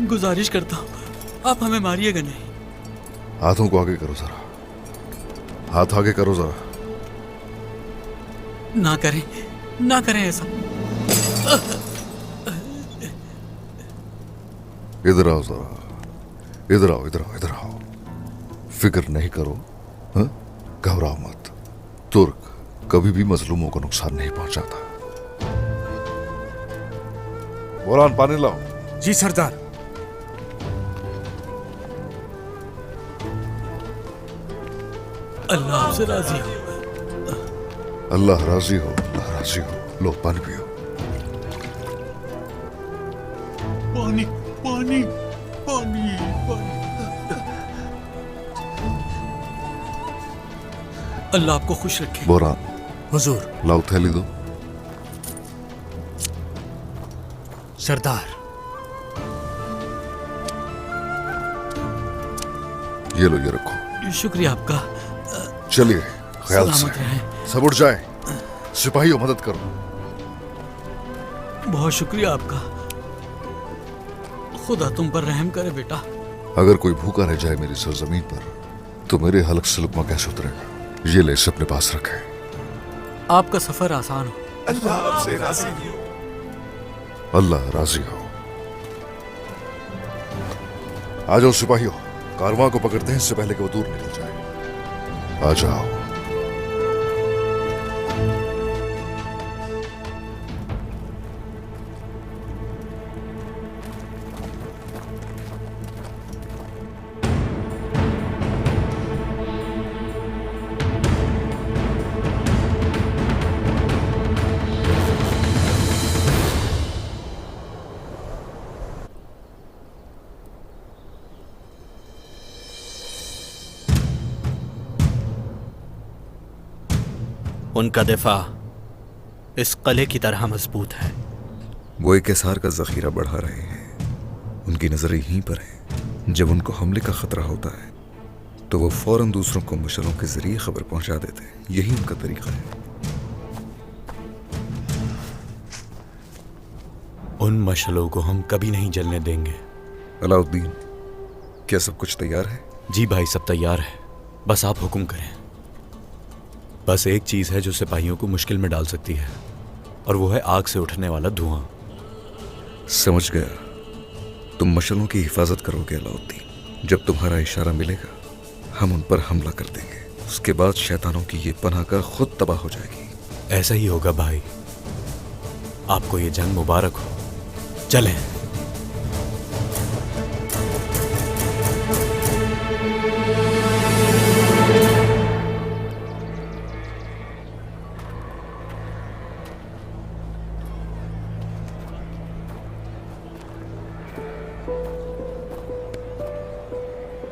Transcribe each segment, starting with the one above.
गुजारिश करता हूँ, आप हमें मारिएगा नहीं। हाथों को आगे करो जरा, हाथ आगे करो जरा। ना करें, ना करें ऐसा। इधर आओ जरा, इधर आओ, इधर आओ, इधर आओ। फिक्र नहीं करो, हाँ? घबराओ मत। तुर्क कभी भी मजलूमों को नुकसान नहीं पहुंचाता। बोरान, पानी लाओ। जी सरदार। अल्लाह आपसे राजी हो। अल्लाह राजी हो, अल्लाह राजी हो। लो पानी पियो। पानी पानी पानी पानी। अल्लाह आपको खुश रखे। बोरान, हुजूर। लाओ थैली दो। सरदार। ये लो, ये रखो। शुक्रिया आपका। चलिए ख्याल से, सलामत रहें। सब उठ जाए। सिपाहियों मदद करो। बहुत शुक्रिया आपका। खुदा तुम पर रहम करे बेटा। अगर कोई भूखा रह जाए मेरी सरजमीन पर तो मेरे हलक से लुकमा कैसे उतरेगा? ये ले, इसे अपने पास रखे। आपका सफर आसान हो। अल्लाह आपसे राजी हो। अल्लाह राजी हो। आ जाओ सिपाहियों, कारवां को पकड़ते हैं इससे पहले कि वो दूर निकल जाए। आ जाओ। उनका दिफा इस किले की तरह मजबूत है। वो एक एसार का जखीरा बढ़ा रहे हैं। उनकी नजरें यहीं पर हैं। जब उनको हमले का खतरा होता है तो वो फौरन दूसरों को मशलों के जरिए खबर पहुंचा देते हैं। यही उनका तरीका है। उन मशलों को हम कभी नहीं जलने देंगे। अलाउद्दीन, क्या सब कुछ तैयार है? जी भाई, सब तैयार है, बस आप हुक्म करें। बस एक चीज है जो सिपाहियों को मुश्किल में डाल सकती है, और वो है आग से उठने वाला धुआं। समझ गया। तुम मशलों की हिफाजत करोगे अलाउद्दीन। जब तुम्हारा इशारा मिलेगा हम उन पर हमला कर देंगे। उसके बाद शैतानों की ये पनाहगाह खुद तबाह हो जाएगी। ऐसा ही होगा भाई। आपको ये जंग मुबारक हो। चलें।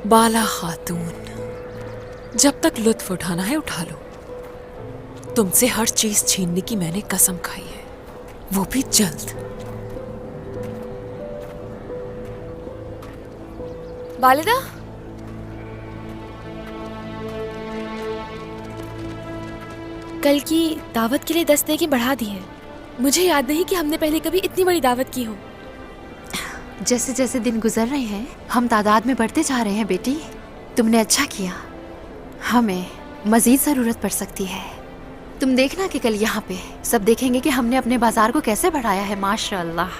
बाला खातून, जब तक लुत्फ उठाना है उठा लो। तुमसे हर चीज छीनने की मैंने कसम खाई है, वो भी जल्द। वालिदा, कल की दावत के लिए 10 देगी बढ़ा दी है। मुझे याद नहीं कि हमने पहले कभी इतनी बड़ी दावत की हो। जैसे जैसे दिन गुजर रहे हैं हम तादाद में बढ़ते जा रहे हैं बेटी। तुमने अच्छा किया। हमें मजीद ज़रूरत पड़ सकती है। तुम देखना कि कल यहाँ पे सब देखेंगे कि हमने अपने बाजार को कैसे बढ़ाया है। माशाअल्लाह।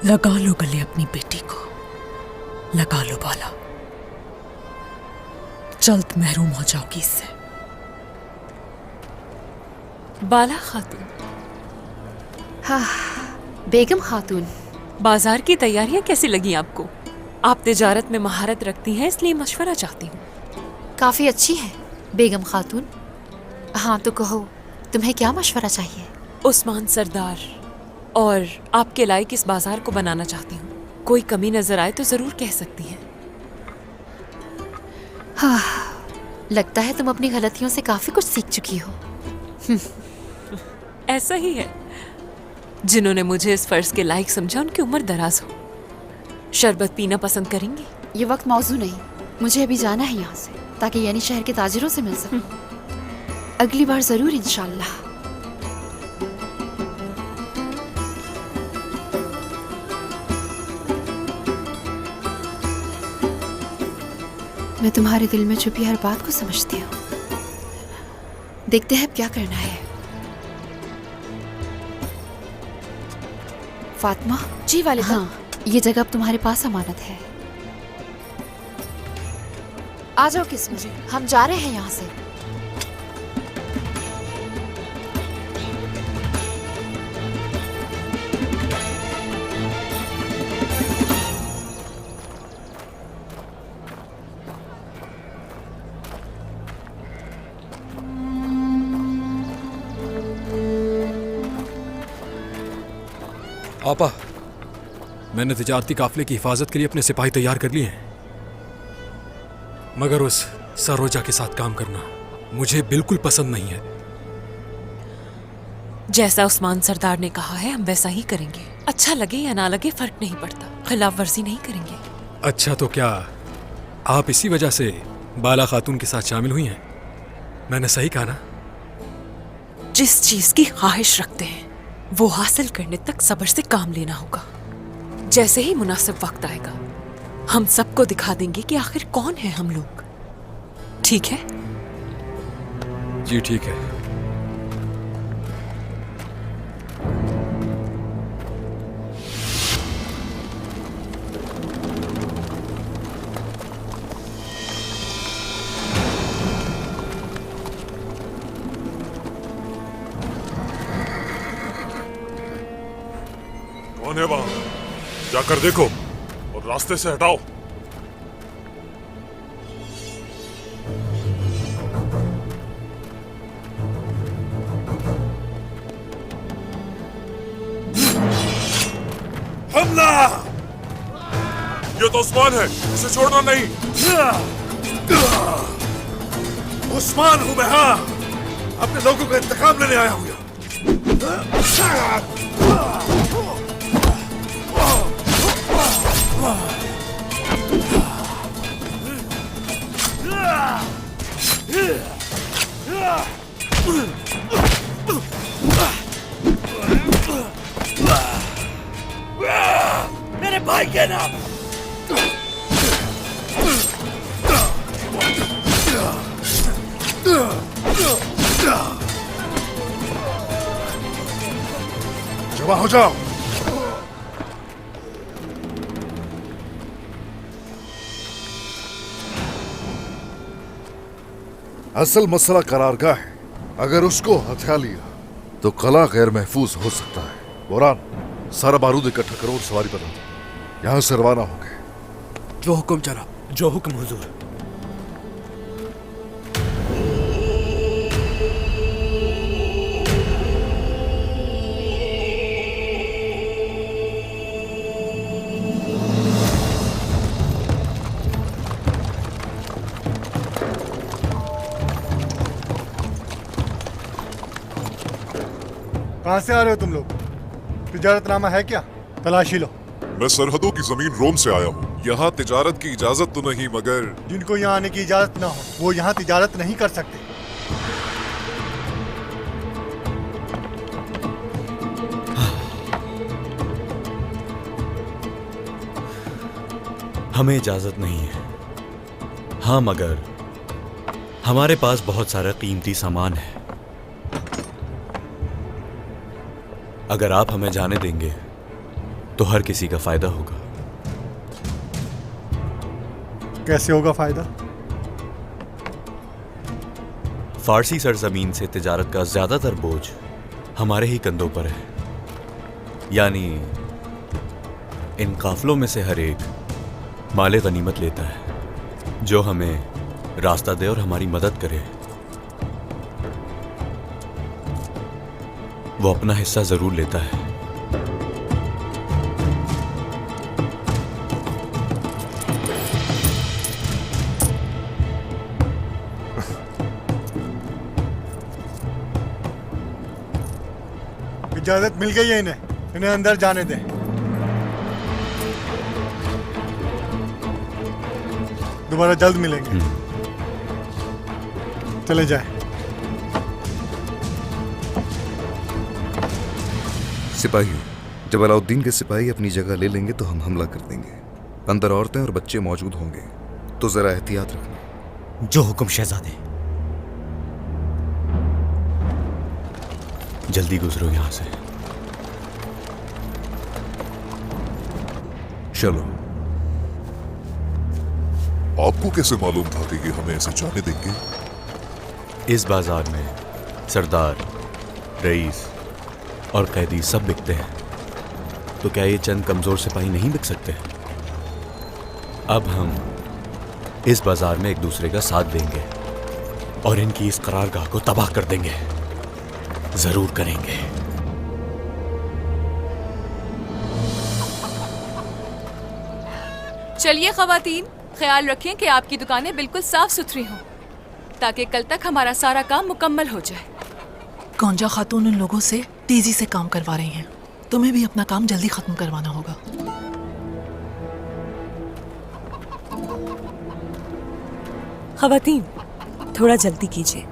लगा लो गले अपनी बेटी को, लगा लो बाला। जल्द महरूम हो जाओगी इससे। बाला खातून। हाँ, बेगम खातून। बाजार की तैयारियां कैसी लगी आपको? आप तिजारत में महारत रखती हैं, इसलिए मशवरा चाहती हूँ। काफ़ी अच्छी है बेगम खातून। हाँ तो कहो, तुम्हें क्या मशवरा चाहिए? उस्मान सरदार और आपके लायक इस बाजार को बनाना चाहती हूँ। कोई कमी नजर आए तो जरूर कह सकती हैं। हाँ, लगता है तुम अपनी गलतियों से काफी कुछ सीख चुकी हो। ऐसा ही है। जिन्होंने मुझे इस फर्ज के लायक समझा उनकी उम्र दराज हो। शरबत पीना पसंद करेंगी? ये वक्त मौजू नहीं, मुझे अभी जाना है यहाँ से। ताकि यानी शहर के ताजिरों से मिल सकूं। अगली बार जरूर इंशाल्लाह। मैं तुम्हारे दिल में छुपी हर बात को समझती हूँ। देखते हैं अब क्या करना है। फातिमा। जी वालिदा। हाँ, ये जगह अब तुम्हारे पास अमानत है। आ जाओ किस्म, हम जा रहे हैं यहाँ से। आपा, मैंने तिजारती काफिले की हिफाजत के लिए अपने सिपाही तैयार कर लिए हैं, मगर उस सरोजा के साथ काम करना मुझे बिल्कुल पसंद नहीं है। जैसा उस्मान सरदार ने कहा है हम वैसा ही करेंगे। अच्छा लगे या ना लगे फर्क नहीं पड़ता, खिलाफ वर्जी नहीं करेंगे। अच्छा, तो क्या आप इसी वजह से बाला खातून के साथ शामिल हुई हैं? मैंने सही कहा ना? जिस चीज की ख्वाहिश रखते हैं वो हासिल करने तक सब्र से काम लेना होगा। जैसे ही मुनासिब वक्त आएगा हम सबको दिखा देंगे कि आखिर कौन है हम लोग। ठीक है? जी ठीक है। कौन है वहां? जाकर देखो और रास्ते से हटाओ। हमला! ये तो उस्मान है, इसे छोड़ना नहीं। उस्मान हूं मैं, हाँ। अपने लोगों का इंतकाम लेने आया हूं। मेरे भाई के नाम। जमा हो जाओ। असल मसला करारगाह है। अगर उसको हथिया लिया तो कला गैर महफूज हो सकता है। बोरान, सारा बारूद इकट्ठा करो और सवारी बना दो। यहां से रवाना होंगे। जो हुक्म जनाब। जो हुक्म हुजूर। कहाँ से आ रहे हो तुम लोग? तिजारतनामा है क्या? तलाशी लो। मैं सरहदों की जमीन रोम से आया हूँ। यहाँ तिजारत की इजाजत तो नहीं, मगर जिनको यहाँ आने की इजाजत ना हो वो यहाँ तिजारत नहीं कर सकते। हमें इजाजत नहीं है। हाँ, मगर हमारे पास बहुत सारा कीमती सामान है। अगर आप हमें जाने देंगे तो हर किसी का फायदा होगा। कैसे होगा फायदा? फारसी सरजमीन से तिजारत का ज्यादातर बोझ हमारे ही कंधों पर है। यानी इन काफिलों में से हर एक माले गनीमत लेता है जो हमें रास्ता दे और हमारी मदद करे। वो अपना हिस्सा जरूर लेता है। इजाजत मिल गई है इन्हें। इन्हें अंदर जाने दें। दोबारा जल्द मिलेंगे। चले जाए। सिपाही, जब अलाउद्दीन के सिपाही अपनी जगह ले लेंगे तो हम हमला कर देंगे। अंदर औरतें और बच्चे मौजूद होंगे, तो जरा एहतियात रखना। जो हुक्म शहजादे। जल्दी गुजरो यहां से। चलो। आपको कैसे मालूम था कि ये हमें ऐसे जाने देंगे? इस बाजार में सरदार, रईस और कैदी सब बिकते हैं, तो क्या ये चंद कमजोर सिपाही नहीं बिक सकते? अब हम इस बाजार में एक दूसरे का साथ देंगे और इनकी इस करारगाह को तबाह कर देंगे। जरूर करेंगे। चलिए खवातीन, ख्याल रखें कि आपकी दुकानें बिल्कुल साफ सुथरी हों, ताकि कल तक हमारा सारा काम मुकम्मल हो जाए। गोंजा खातून उन लोगों से तेजी से काम करवा रही हैं। तुम्हें भी अपना काम जल्दी खत्म करवाना होगा। खवातीन, थोड़ा जल्दी कीजिए।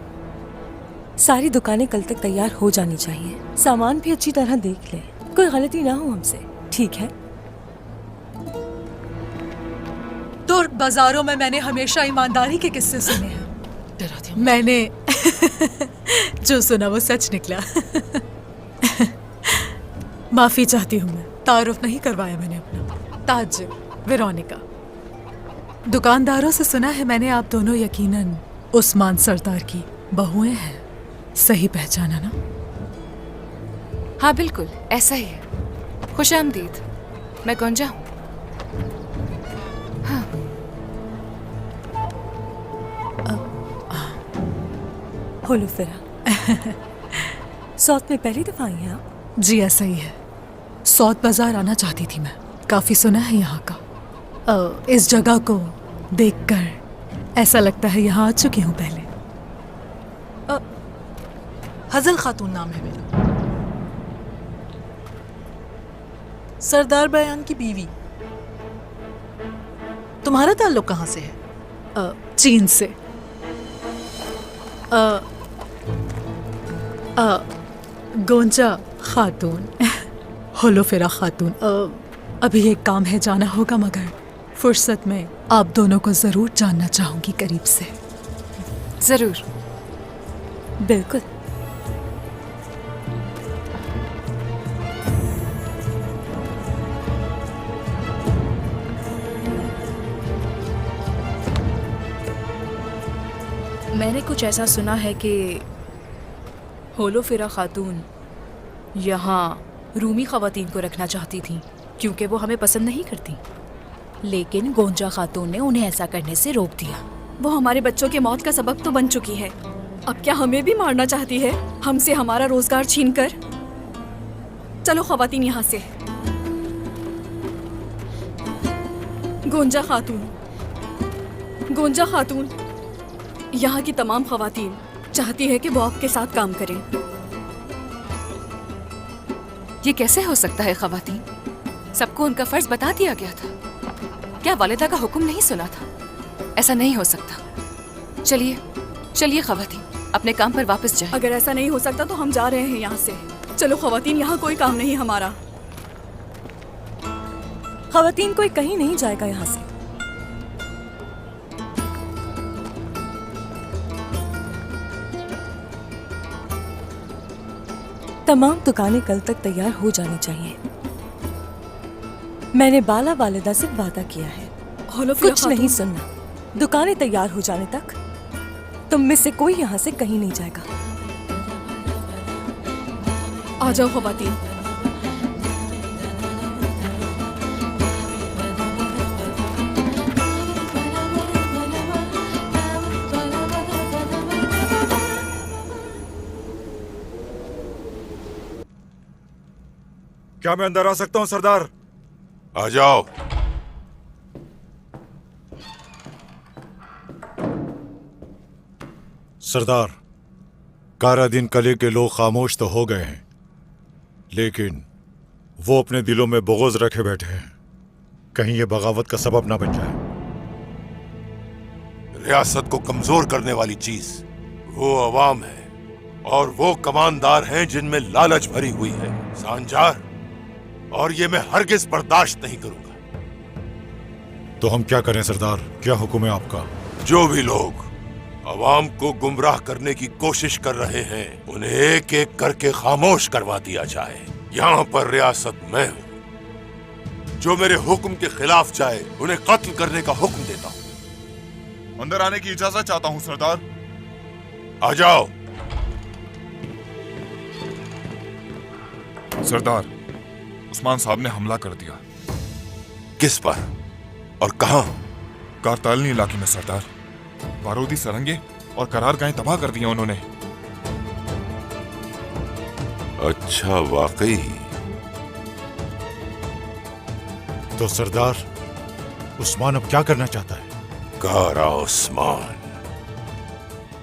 सारी दुकानें कल तक तैयार हो जानी चाहिए। सामान भी अच्छी तरह देख लें, कोई गलती ना हो हमसे, ठीक है? तुर्क बाजारों में मैंने हमेशा ईमानदारी के किस्से सुने हैं। मैंने जो सुना वो सच निकला। माफी चाहती हूँ, मैं तारुफ नहीं करवाया मैंने अपना। ताज वेरोनिका। दुकानदारों से सुना है मैंने, आप दोनों यकीनन उस्मान सरदार की बहुएं हैं। सही पहचाना ना? हाँ बिल्कुल ऐसा ही है। खुशामदीद, मैं गोंजा हूँ। हाँ। होलोफेरा। सौत में पहली दफा आई हैं आप? जी ऐसा ही है। सौत बाजार आना चाहती थी मैं, काफी सुना है यहाँ का। इस जगह को देखकर ऐसा लगता है यहाँ आ चुकी हूँ पहले। हजल खातून नाम है मेरा, सरदार बयान की बीवी। तुम्हारा ताल्लुक कहाँ से है? चीन से। गोंजा खातून, होलोफेरा खातून। अभी एक काम है, जाना होगा, मगर फुर्सत में आप दोनों को जरूर जानना चाहूंगी करीब से। जरूर। बिल्कुल। मैंने कुछ ऐसा सुना है कि होलोफेरा खातून यहाँ रूमी ख़वातीन को रखना चाहती थी, क्योंकि वो हमें पसंद नहीं करती। लेकिन गोंजा खातून ने उन्हें ऐसा करने से रोक दिया। वो हमारे बच्चों के मौत का सबब तो बन चुकी है, अब क्या हमें भी मारना चाहती है, हमसे हमारा रोजगार छीन कर? चलो ख़वातीन यहाँ से। गोंजा खातून, यहाँ की तमाम ख़वातीन चाहती है कि वो आपके साथ काम करें। ये कैसे हो सकता है ख़वातीन? सबको उनका फर्ज बता दिया गया था। क्या वालिदा का हुक्म नहीं सुना था? ऐसा नहीं हो सकता। चलिए ख़वातीन, अपने काम पर वापस जाएं। अगर ऐसा नहीं हो सकता तो हम जा रहे हैं यहाँ से। चलो ख़वातीन, यहाँ कोई काम नहीं हमारा। ख़वातीन, कोई कहीं नहीं जाएगा यहाँ से। तमाम दुकानें कल तक तैयार हो जानी चाहिए। मैंने बाला वालिदा से वादा किया है, कुछ नहीं सुनना। दुकानें तैयार हो जाने तक तुम में से कोई यहाँ से कहीं नहीं जाएगा। आ जाओ ख़वातीन। क्या मैं अंदर आ सकता हूं सरदार? आ जाओ। सरदार, कारादीन कले के लोग खामोश तो हो गए हैं, लेकिन वो अपने दिलों में बुग़्ज़ रखे बैठे हैं। कहीं ये बगावत का सबब ना बन जाए। रियासत को कमजोर करने वाली चीज वो अवाम है और वो कमानदार हैं जिनमें लालच भरी हुई है सांजार, और ये मैं हरगिज बर्दाश्त नहीं करूंगा। तो हम क्या करें सरदार, क्या हुक्म है आपका? जो भी लोग अवाम को गुमराह करने की कोशिश कर रहे हैं उन्हें एक एक करके खामोश करवा दिया जाए। यहाँ पर रियासत मैं हूँ। जो मेरे हुक्म के खिलाफ जाए उन्हें कत्ल करने का हुक्म देता हूँ। अंदर आने की इजाजत चाहता हूँ सरदार। आ जाओ। सरदार, उस्मान साहब ने हमला कर दिया। किस पर और कहां? कारतालनी इलाके में सरदार। बारूदी सरंगे और करारगाहें तबाह कर दिया उन्होंने। अच्छा, वाकई? तो सरदार, उस्मान अब क्या करना चाहता है? कारा उस्मान,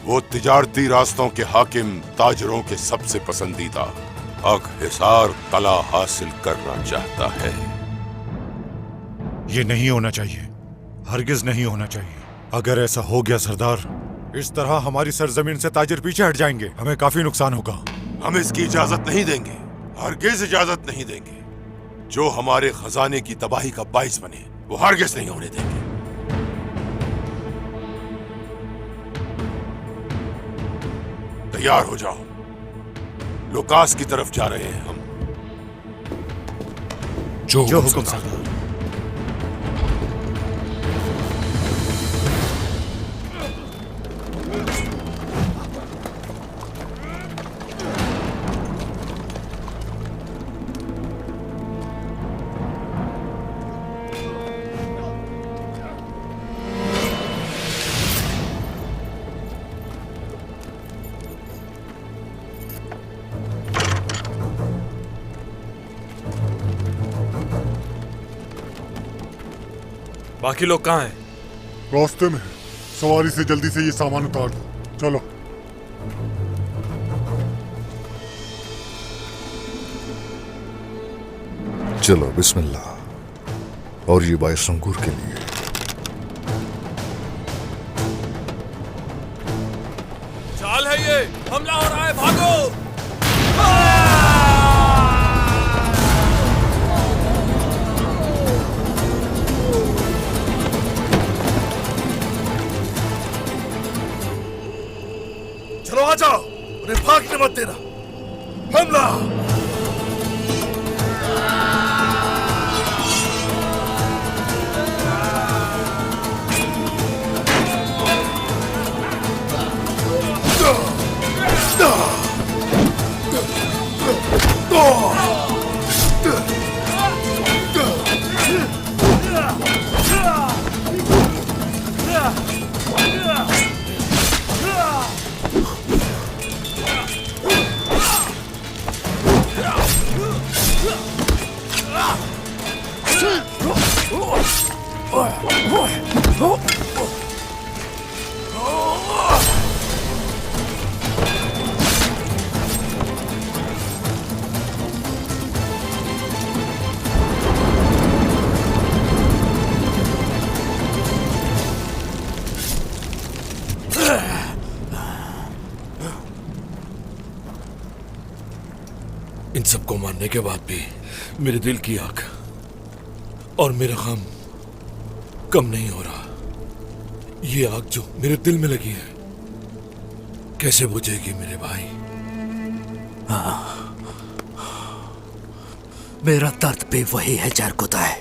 वो तिजारती रास्तों के हाकिम ताजरों के सबसे पसंदीदा हक हिसार कला हासिल करना चाहता है। ये नहीं होना चाहिए, हरगिज नहीं होना चाहिए। अगर ऐसा हो गया सरदार, इस तरह हमारी सरजमीन से ताजिर पीछे हट जाएंगे, हमें काफी नुकसान होगा। हम इसकी इजाजत नहीं देंगे, हरगिज इजाजत नहीं देंगे। जो हमारे खजाने की तबाही का बाइस बने वो हरगिज नहीं होने देंगे। तैयार हो जाओ, लुकास की तरफ जा रहे हैं हम। जो हुक्म सरदार। बाकी लोग कहाँ हैं? रास्ते में। सवारी से जल्दी से ये सामान उतार दो। चलो। चलो बिस्मिल्लाह। और ये बाइस अंगूर के लिए। चाल है ये, हमला हो रहा है, भागो! चलो आ जाओ, उन्हें भागने मत देना। हमला! इन सबको मारने के बाद भी मेरे दिल की आग और मेरा गम कम नहीं हो रहा। ये आग जो मेरे दिल में लगी है कैसे बुझेगी मेरे भाई? हाँ, मेरा दर्द भी वही है जरकुता है।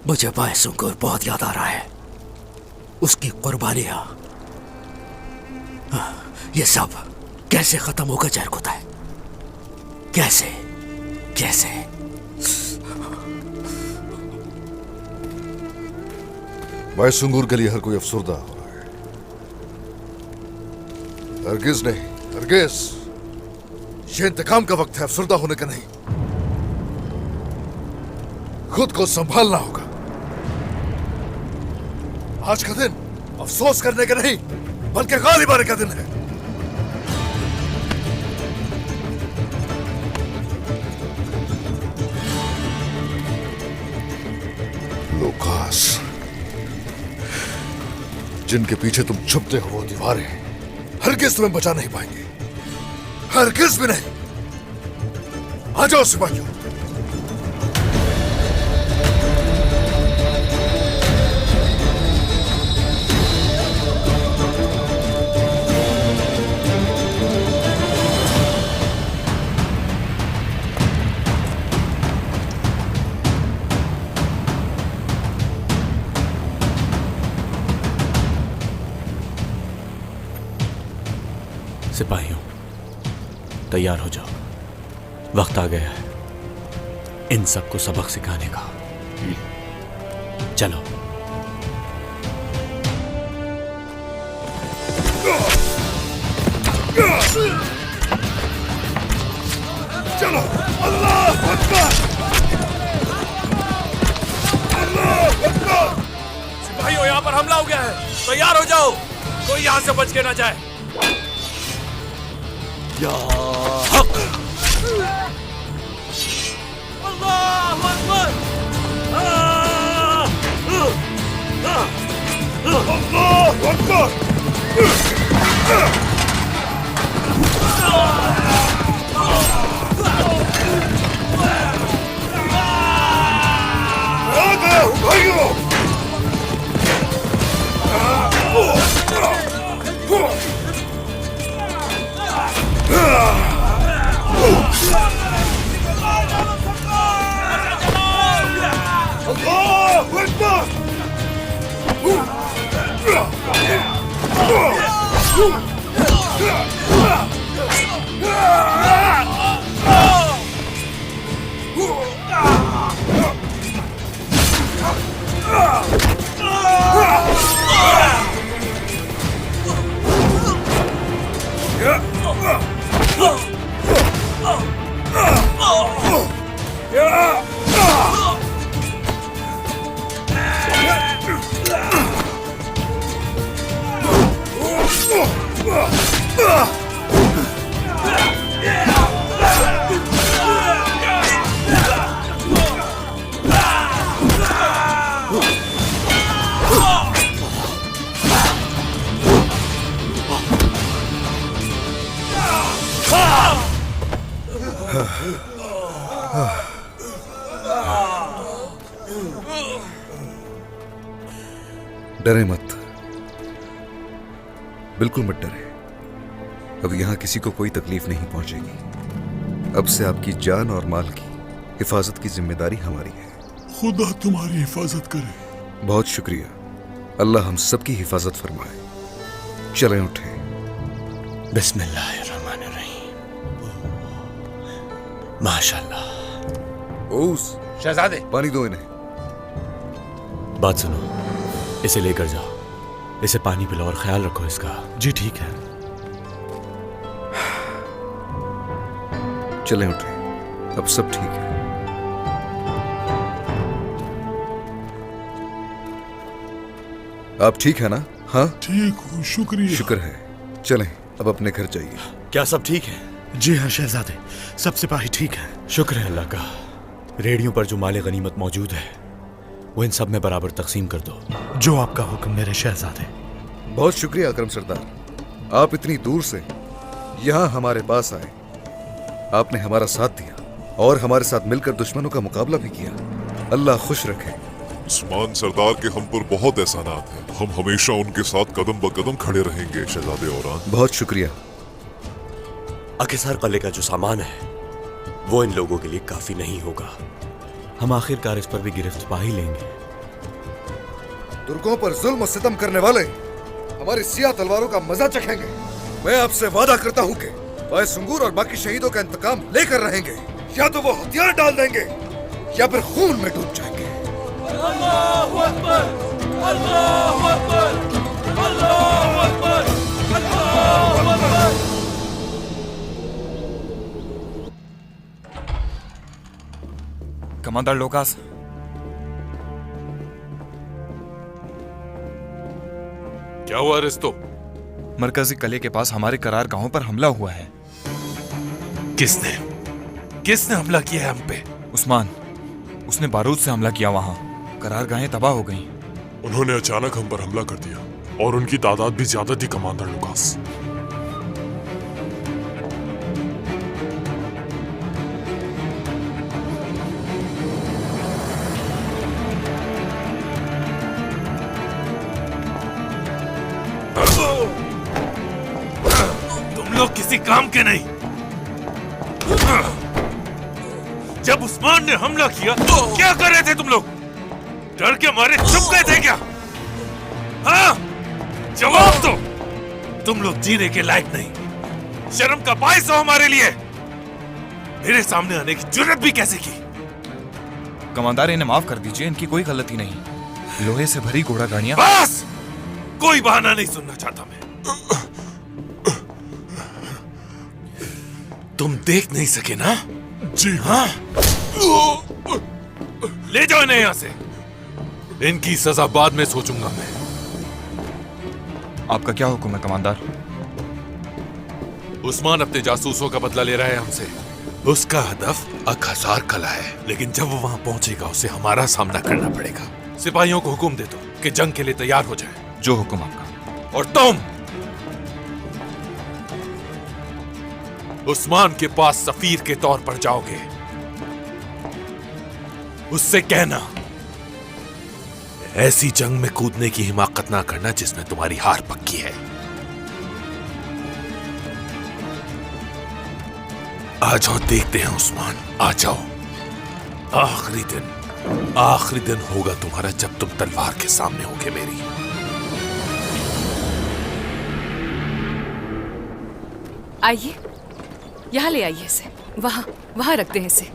मुझे बायसुंगुर बहुत याद आ रहा है, उसकी कुर्बानियां। ये सब कैसे खत्म होगा जरकुता है? कैसे कैसे? बायसुंगुर के लिए हर कोई अफसरदा हो रहा है। हरगिज नहीं, हरगिज। ये इंतकाम का वक्त है, अफसरदा होने का नहीं। खुद को संभालना होगा। आज का दिन अफसोस करने का नहीं बल्कि गालिब आने का दिन है। लुकास, जिनके पीछे तुम छुपते हो वो दीवारें हरगिज तुम्हें बचा नहीं पाएंगे, हरगिज भी नहीं। आ जाओ सिपाहियों। सिपाहियों, तैयार हो जाओ, वक्त आ गया है इन सबको सबक सिखाने का। चलो। चलो। अल्लाह अकबर, अल्लाह अकबर। सिपाहियों, यहाँ पर हमला हो गया है, तैयार हो जाओ, कोई यहाँ से बच के ना जाए। या हक। अल्लाह अकबर। अल्लाह अकबर। आ गया हूँ भाइयों। डरे मत, बिल्कुल मत डरे। अब यहां किसी को कोई तकलीफ नहीं पहुंचेगी। अब से आपकी जान और माल की हिफाजत की जिम्मेदारी हमारी है। खुदा तुम्हारी हिफाजत करे। बहुत शुक्रिया। अल्लाह हम सबकी हिफाजत फरमाए। चलें, उठें। बिस्मिल्लाहिर्रहमानिर्रहीम। माशाल्लाह। ओस शहजादे, पानी दो इन्हें। बात सुनो, इसे लेकर जाओ, इसे पानी पिलाओ और ख्याल रखो इसका। जी ठीक है। चलें, उठें, अब सब ठीक है। आप ठीक है ना? हाँ ठीक हूँ, शुक्रिया। शुक्र है। चलें, अब अपने घर जाइए। क्या सब ठीक है? जी हाँ शहजादे, सब सिपाही ठीक है। शुक्र है अल्लाह का। रेडियो पर जो माले गनीमत मौजूद है वो इन सब में बराबर तकसीम कर दो। जो आपका हुक्म मेरे शहजादे। बहुत शुक्रिया अकरम सरदार, आप इतनी दूर से यहाँ हमारे पास आए। आपने हमारा साथ दिया और हमारे साथ मिलकर दुश्मनों का मुकाबला भी किया। अल्लाह खुश रखे। उस्मान सरदार के हम पर बहुत एहसानात हैं। हम हमेशा उनके साथ कदम ब कदम खड़े रहेंगे शहजादे औरान। बहुत शुक्रिया। अकिसार कले का जो सामान है वो इन लोगों के लिए काफी नहीं होगा। हम आखिरकार इस पर भी गिरफ्त पा ही लेंगे। तुर्कों पर जुल्म और सितम करने वाले हमारी सियाह तलवारों का मजा चखेंगे। मैं आपसे वादा करता हूँ कि भाई सुंगूर और बाकी शहीदों का इंतकाम लेकर रहेंगे। या तो वो हथियार डाल देंगे या फिर खून में डूब जाएंगे। अल्लाहु अकबर, अल्लाहु अकबर, अल्लाहु अकबर, अल्लाहु अकबर। कमांडर लोकास, क्या हुआ रिस्तो? मरकजी किले के पास हमारे करार गांवों पर हमला हुआ है। किसने हमला किया है हम पे? उस्मान, उसने बारूद से हमला किया। वहां करार गाहें तबाह हो गईं। उन्होंने अचानक हम पर हमला कर दिया। और उनकी तादाद भी ज्यादा थी कमांडर लुकास। तुम लोग किसी काम के नहीं। जब उस्मान ने हमला किया तो क्या कर रहे थे तुम लोग? डर के मारे चुप गए थे क्या? हाँ, जवाब दो। तुम लोग जीने के लायक नहीं। शर्म का बायस हो हमारे लिए। मेरे सामने आने की जुर्रत भी कैसे की? कमांडर, इन्हें माफ कर दीजिए, इनकी कोई गलती नहीं। लोहे से भरी घोड़ा गाड़ियां। बस, कोई बहाना नहीं सुनना चाहता मैं। तुम देख नहीं सके ना? जी हाँ। ले जाओ इन्हें यहां से। इनकी सजा बाद में सोचूंगा मैं। आपका क्या हुक्म है कमांडर? उस्मान अपने जासूसों का बदला ले रहा है हमसे। उसका हदफ अखसार कला है, लेकिन जब वो वहां पहुंचेगा उसे हमारा सामना करना पड़ेगा। सिपाहियों को हुक्म दे दो कि जंग के लिए तैयार हो जाए। जो हुक्म आपका। और तुम उस्मान के पास सफीर के तौर पर जाओगे। उससे कहना ऐसी जंग में कूदने की हिमाकत ना करना जिसमें तुम्हारी हार पक्की है। आ जाओ, देखते हैं उस्मान। आ जाओ। आखिरी दिन होगा तुम्हारा जब तुम तलवार के सामने होगे मेरी। आइए, यहाँ ले आइए इसे। वहां रखते हैं इसे।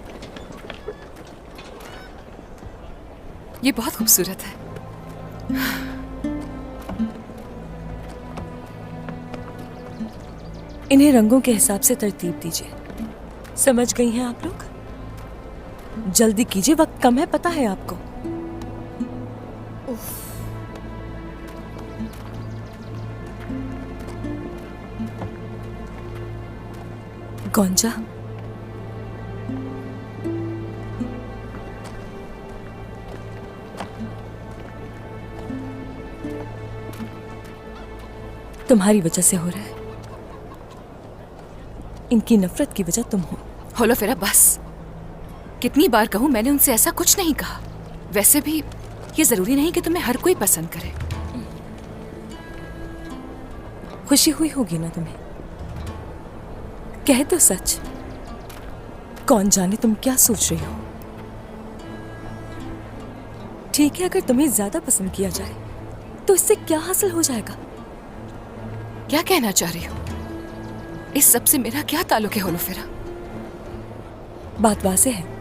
ये बहुत खूबसूरत है। इन्हें रंगों के हिसाब से तरतीब दीजिए। समझ गई हैं आप लोग? जल्दी कीजिए, वक्त कम है, पता है आपको। गोंजा, तुम्हारी वजह से हो रहा है। इनकी नफरत की वजह तुम हो। होलोफेरा, बस। कितनी बार कहूं, मैंने उनसे ऐसा कुछ नहीं कहा। वैसे भी ये जरूरी नहीं कि तुम्हें हर कोई पसंद करे। खुशी हुई होगी ना तुम्हें? कह दो सच। कौन जाने तुम क्या सोच रही हो। ठीक है, अगर तुम्हें ज्यादा पसंद किया जाए तो इससे क्या हासिल हो जाएगा? क्या कहना चाह रही हो? इस सब से मेरा क्या ताल्लुक है होलोफेरा? बात वाज़े है।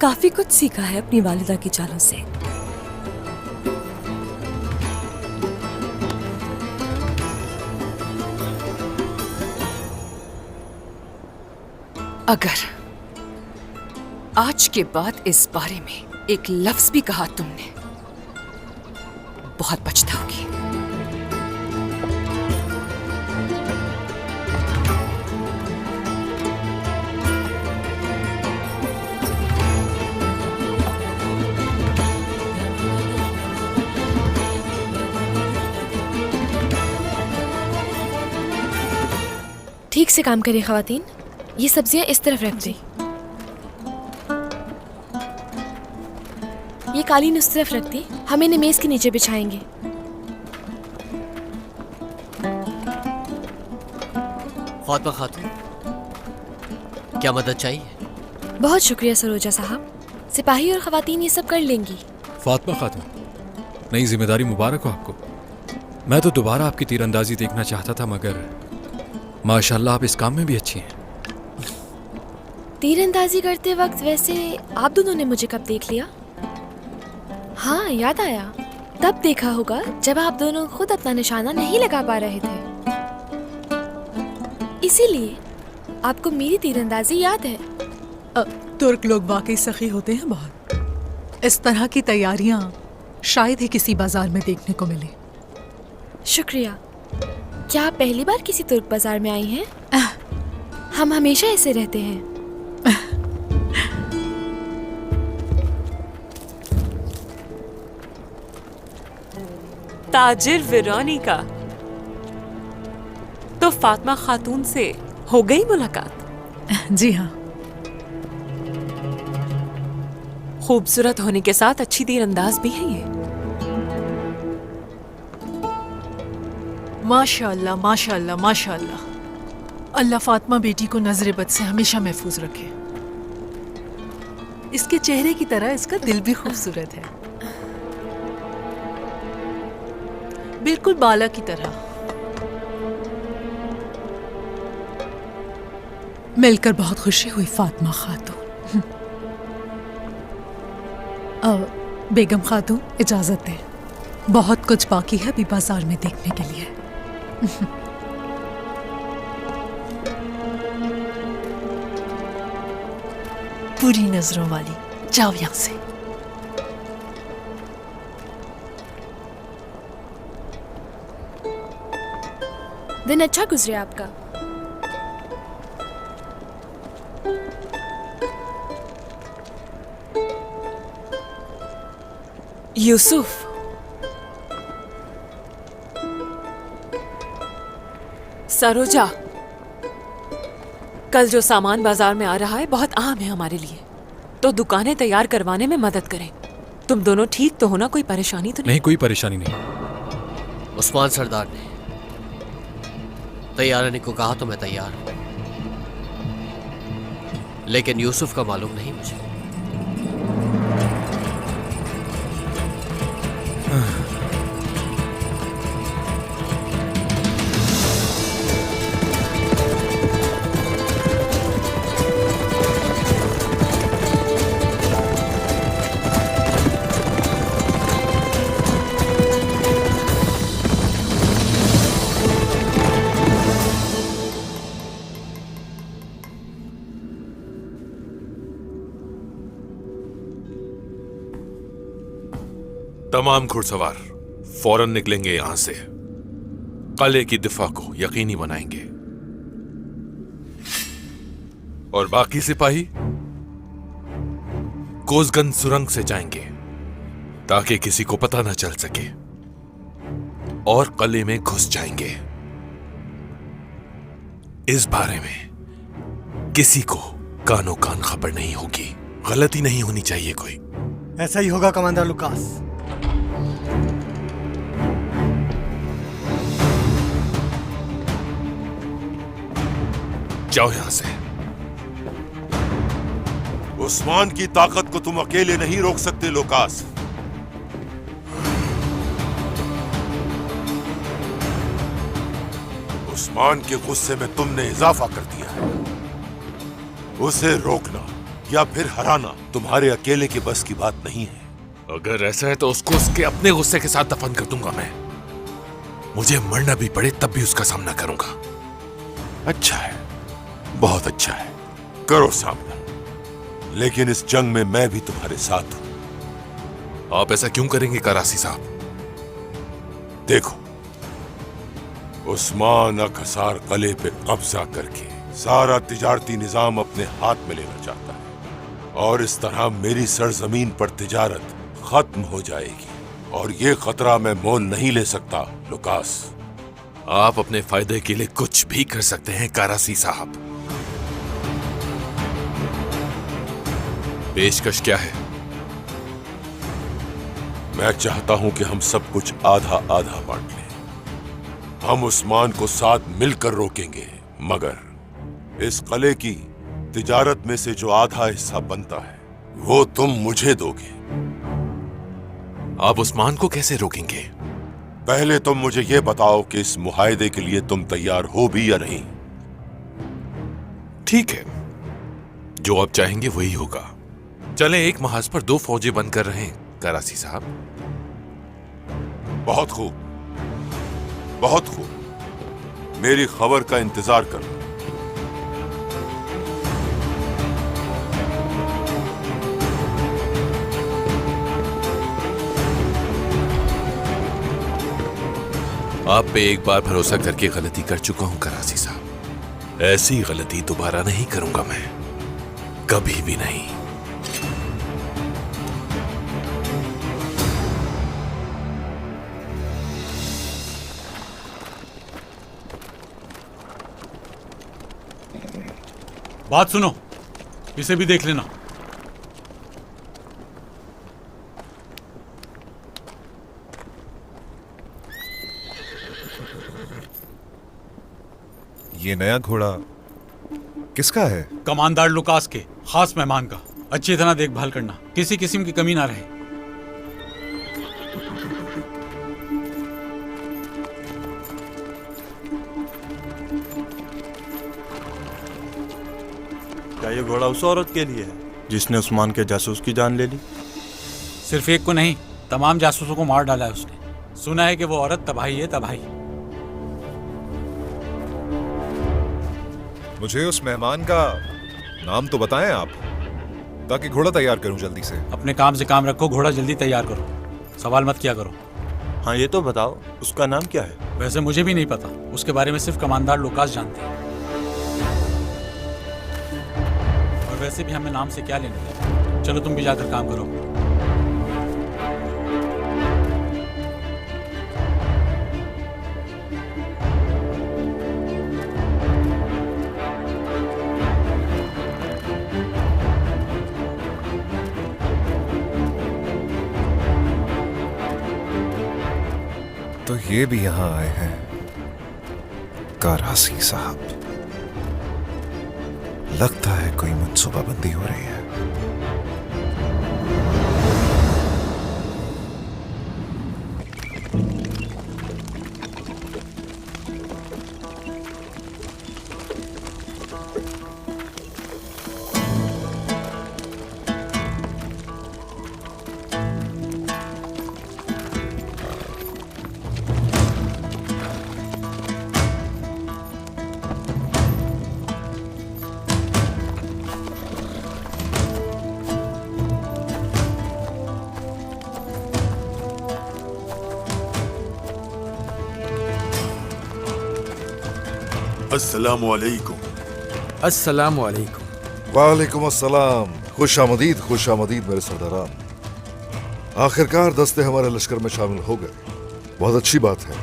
काफी कुछ सीखा है अपनी वालिदा की चालों से। अगर आज के बाद इस बारे में एक लफ्ज भी कहा तुमने, बहुत पछताओगी। ठीक से काम करिए ख़वातीन। ये सब्जियां इस तरफ रख दी। ये कालीन उस तरफ रख दी। हम इन्हें मेज के नीचे बिछाएंगे। फातिमा खातून, क्या मदद चाहिए? बहुत शुक्रिया सरोजा साहब। सिपाही और ख़वातीन ये सब कर लेंगी। फातिमा खातून, नई जिम्मेदारी मुबारक हो आपको। मैं तो दोबारा आपकी तीरंदाजी देखना चाहता था, मगर माशाल्लाह आप इस काम में भी अच्छी हैं। तीरंदाजी करते वक्त वैसे आप दोनों ने मुझे कब देख लिया? हाँ, याद आया। तब देखा होगा जब आप दोनों खुद अपना निशाना नहीं लगा पा रहे थे। इसीलिए आपको मेरी तीरंदाजी याद है। तुर्क लोग वाकई सखी होते हैं बहुत। इस तरह की तैयारियां शायद ही किसी बाजार में देखने को मिले। शुक्रिया। क्या आप पहली बार किसी तुर्क बाजार में आई हैं? हम हमेशा ऐसे रहते हैं। ताजिर वेरोनिका, तो फातिमा खातून से हो गई मुलाकात? जी हाँ। खूबसूरत होने के साथ अच्छी तीरंदाज भी है ये। माशाअल्लाह माशाअल्लाह माशाअल्लाह। अल्लाह फातिमा बेटी को नजर बद से हमेशा महफूज रखे। इसके चेहरे की तरह इसका दिल भी खूबसूरत है, बिल्कुल बाला की तरह। मिलकर बहुत खुशी हुई फातिमा खातून। बेगम खातून इजाजत दें, बहुत कुछ बाकी है अभी बाजार में देखने के लिए। पूरी नजरों वाली, जाओ यहां से। दिन अच्छा गुजरे आपका। यूसुफ, सरोजा, कल जो सामान बाजार में आ रहा है बहुत अहम है हमारे लिए, तो दुकानें तैयार करवाने में मदद करें। तुम दोनों ठीक तो हो ना? कोई परेशानी तो नहीं? कोई परेशानी नहीं। उस्मान सरदार ने तैयार रहने को कहा तो मैं तैयार हूं, लेकिन यूसुफ का मालूम नहीं मुझे। तमाम घुड़सवार फौरन निकलेंगे यहां से, किले की दिफा को यकीनी बनाएंगे, और बाकी सिपाही कोसगंज सुरंग से जाएंगे ताकि किसी को पता न चल सके, और किले में घुस जाएंगे। इस बारे में किसी को कानो कान खबर नहीं होगी, गलती नहीं होनी चाहिए कोई। ऐसा ही होगा कमांडर लुकास। जाओ यहां से। उस्मान की ताकत को तुम अकेले नहीं रोक सकते लुकास। उस्मान के गुस्से में तुमने इजाफा कर दिया है। उसे रोकना या फिर हराना तुम्हारे अकेले के बस की बात नहीं है। अगर ऐसा है तो उसको उसके अपने गुस्से के साथ दफन कर दूंगा मैं। मुझे मरना भी पड़े तब भी उसका सामना करूंगा। अच्छा है, बहुत अच्छा है, करो सामना, लेकिन इस जंग में मैं भी तुम्हारे साथ हूं। आप ऐसा क्यों करेंगे करासी साहब? देखो, उस्मान अकसार किले पे कब्जा करके सारा तिजारती निजाम अपने हाथ में लेना चाहता है, और इस तरह मेरी सरजमीन पर तिजारत खत्म हो जाएगी, और ये खतरा मैं मोल नहीं ले सकता लुकास। आप अपने फायदे के लिए कुछ भी कर सकते हैं करासी साहब। पेशकश क्या है? मैं चाहता हूं कि हम सब कुछ आधा आधा बांट लें। हम उस्मान को साथ मिलकर रोकेंगे, मगर इस किले की तिजारत में से जो आधा हिस्सा बनता है वो तुम मुझे दोगे। आप उस्मान को कैसे रोकेंगे? पहले तुम मुझे यह बताओ कि इस मुआहदे के लिए तुम तैयार हो भी या नहीं। ठीक है, जो आप चाहेंगे वही होगा। चलें, एक महाज पर 2 फौजें बनकर रहें करासी साहब। बहुत खूब, बहुत खूब। मेरी खबर का इंतजार करो। आप पे एक बार भरोसा करके गलती कर चुका हूं करासी साहब। ऐसी गलती दोबारा नहीं करूंगा मैं, कभी भी नहीं। बात सुनो, इसे भी देख लेना। ये नया घोड़ा किसका है? कमांडर लुकास के खास मेहमान का। अच्छी तरह देखभाल करना, किसी किस्म की कमी ना रहे। क्या ये घोड़ा उस औरत के लिए है जिसने उस्मान के जासूस की जान ले ली? सिर्फ एक को नहीं, तमाम जासूसों को मार डाला है उसने। सुना है कि वो औरत तबाही है, तबाही। मुझे उस मेहमान का नाम तो बताएं आप, ताकि घोड़ा तैयार करूं जल्दी से। अपने काम से काम रखो, घोड़ा जल्दी तैयार करो, सवाल मत किया करो। हाँ ये तो बताओ, उसका नाम क्या है? वैसे मुझे भी नहीं पता, उसके बारे में सिर्फ कमांडर लुकास जानते हैं। और वैसे भी हमें नाम से क्या लेने देना। चलो तुम भी जाकर काम करो। तो ये भी यहाँ आए हैं कारहासी साहब। लगता है कोई मंसूबाबंदी हो रही है। अस्सलामुअलैकुम। अस्सलामुअलैकुम। वालेकुम अस्सलाम। खुश आमदीद मेरे सरदारान। आखिरकार दस्ते हमारे लश्कर में शामिल हो गए। बहुत अच्छी बात है,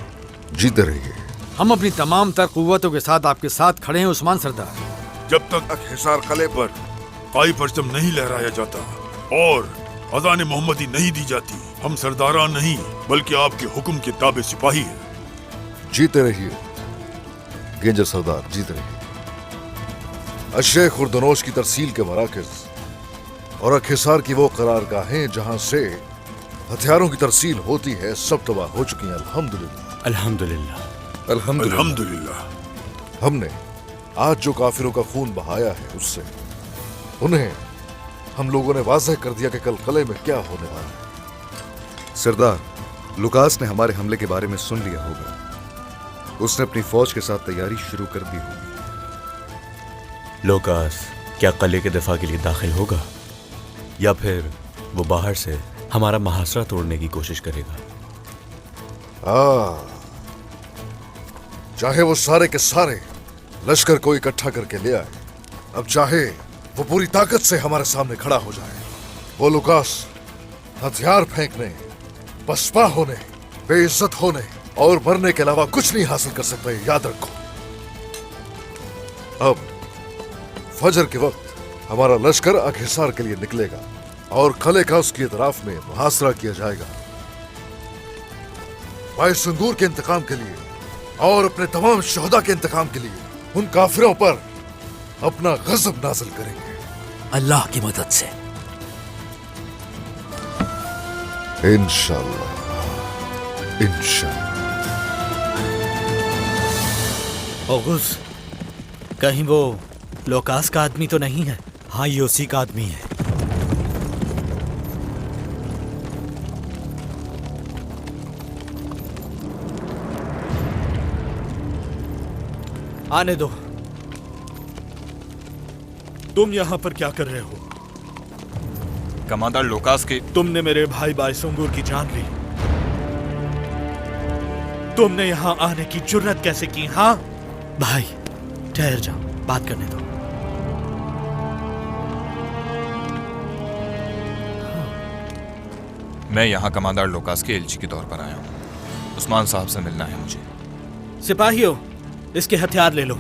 जीते रहिए। हम अपनी तमाम तर कुव्वतों के साथ आपके साथ खड़े हैं उस्मान सरदार। जब तक हिसार कले पर काई परचम नहीं लहराया जाता और अज़ान मोहम्मदी नहीं दी जाती, हम सरदारान नहीं बल्कि आपके हुक्म के ताबे सिपाही हैं। जीते रहिए गेंजर सरदार, जीते रहिए। अशेख खुर्दनोश की तरसील के मराकज और अखिसार की वो करारगाहें जहां से हथियारों की तरसील होती है, सब तबाह हो चुकी हैं। अल्हम्दुलिल्लाह अल्हम्दुलिल्लाह अल्हम्दुलिल्लाह। हमने आज जो काफिरों का खून बहाया है, उससे उन्हें हम लोगों ने वाज़ह कर दिया कि कल किले में क्या होने वाला है। सरदार, लुकास ने हमारे हमले के बारे में सुन लिया होगा। उसने अपनी फौज के साथ तैयारी शुरू कर दी होगी। लुकास क्या किले के दिफा के लिए दाखिल होगा या फिर वो बाहर से हमारा महासरा तोड़ने की कोशिश करेगा? चाहे वो सारे के सारे लश्कर को इकट्ठा करके ले आए, अब चाहे वो पूरी ताकत से हमारे सामने खड़ा हो जाए, वो लुकास हथियार फेंकने, पसपा होने, बेइज्जत होने और मरने के अलावा कुछ नहीं हासिल कर सकता, याद रखो। अब फजर के वक्त हमारा लश्कर अखिसार के लिए निकलेगा और किले का उसकी अतराफ में मुहासरा किया जाएगा। बाइसंगूर के इंतकाम के लिए और अपने तमाम शोहदा के इंतकाम के लिए उन काफिरों पर अपना गजब नाजिल करेंगे अल्लाह की मदद से, इंशाअल्लाह इंशाअल्लाह। ओगुस, कहीं वो लोकास का आदमी तो नहीं है? हाँ, ये उसी का आदमी है। आने दो। तुम यहां पर क्या कर रहे हो? कमांडर लोकास के। तुमने मेरे भाई बाइसंगूर की जान ली। तुमने यहां आने की जुर्रत कैसे की? हाँ भाई, ठहर जाओ, बात करने दो। मैं यहाँ कमांडर लोकास के एलची के तौर पर आया हूँ। उस्मान साहब से मिलना है मुझे। सिपाहियों, इसके हथियार ले लो।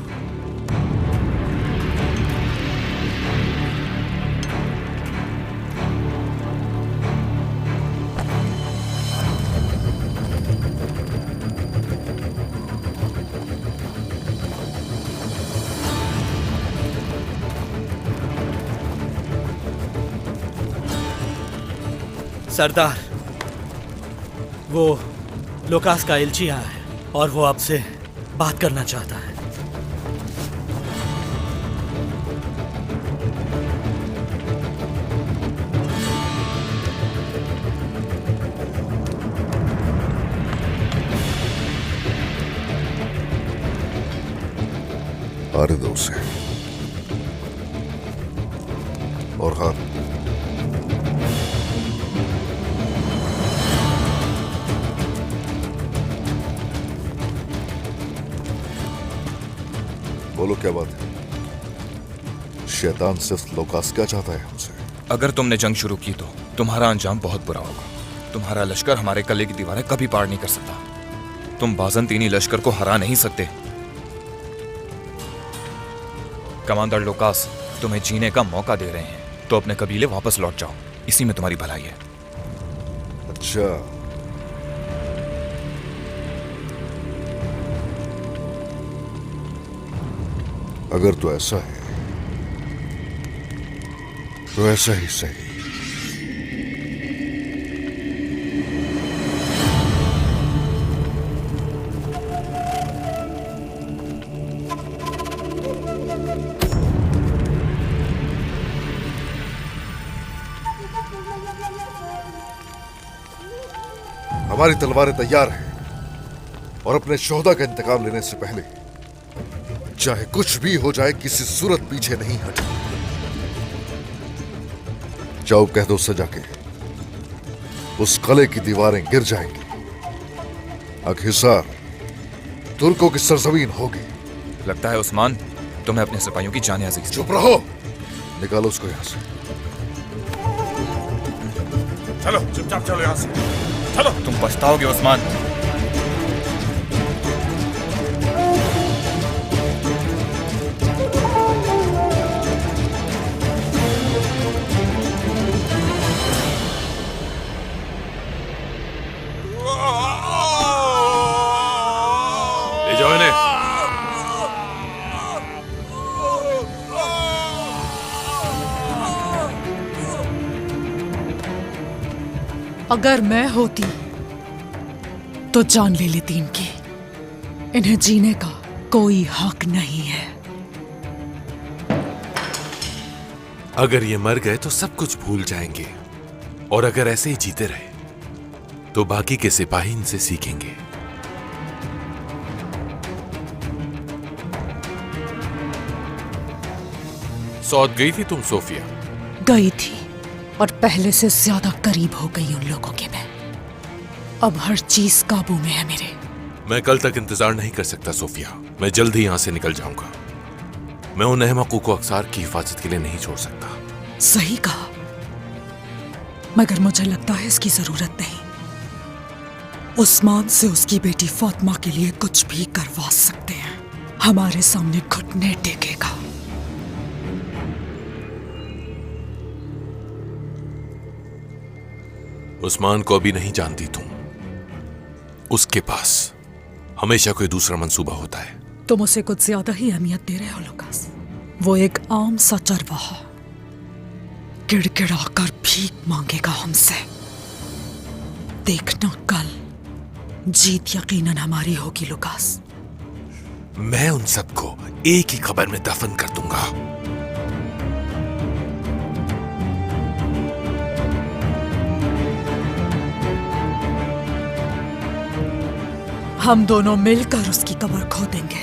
सरदार, वो लोकास का एलची आया है और वो आपसे बात करना चाहता है। आने दो उसे। और हाँ, बोलो क्या बात है? शैतान सिर्फ लोकास क्या चाहता है हमसे? अगर तुमने जंग शुरू की तो तुम्हारा अंजाम बहुत बुरा होगा। तुम्हारा लश्कर हमारे किले की दीवारें कभी पार नहीं कर सकता। तुम बाज़ंतीनी लश्कर को हरा नहीं सकते। कमांडर लोकास तुम्हें जीने का मौका दे रहे हैं, तो अपने कबीले वापस लौट जाओ। इसी में तुम्हारी भलाई है। अच्छा, अगर तो ऐसा है तो ऐसा ही सही। हमारी तलवारें तैयार हैं और अपने शोहदा का इंतकाम लेने से पहले चाहे कुछ भी हो जाए किसी सूरत पीछे नहीं हटे। जाओ कह दो सजा के उस किले की दीवारें गिर जाएंगी। अकहिसार तुर्कों की सरजमीन होगी। लगता है उस्मान तुम्हें अपने सिपाहियों की जान अजीज। चुप रहो, निकालो उसको यहां से। चलो चुपचाप चलो यहां से, चलो। तुम पछताओगे उस्मान। ले जाओ इन्हें। अगर मैं होती तो जान ले लेती इनकी। इन्हें जीने का कोई हक नहीं है। अगर ये मर गए तो सब कुछ भूल जाएंगे, और अगर ऐसे ही जीते रहे तो बाकी के सिपाही इनसे सीखेंगे। सौद गई थी तुम सोफिया? गई थी और पहले से ज्यादा करीब हो गई उन लोगों के मैं। अब हर चीज काबू में है मेरे। मैं कल तक इंतजार नहीं कर सकता सोफिया। मैं जल्द ही यहां से निकल जाऊंगा। मैं उन अहमकों को अक्सार की हिफाजत के लिए नहीं छोड़ सकता। सही कहा, मगर मुझे लगता है इसकी जरूरत नहीं। उस्मान से उसकी बेटी फातिमा के लिए कुछ भी करवा सकते हैं। हमारे सामने घुटने टेकेगा। उस्मान को अभी नहीं जानती तुम। उसके पास हमेशा कोई दूसरा मंसूबा होता है। तुम उसे कुछ ज्यादा ही अहमियत दे रहे हो लुकास। वो एक आम सा चरवाहा गिड़गिड़ाकर भीख मांगेगा हमसे। देखना कल जीत यकीनन हमारी होगी लुकास। मैं उन सबको एक ही खबर में दफन कर दूंगा। हम दोनों मिलकर उसकी कब्र खोदेंगे।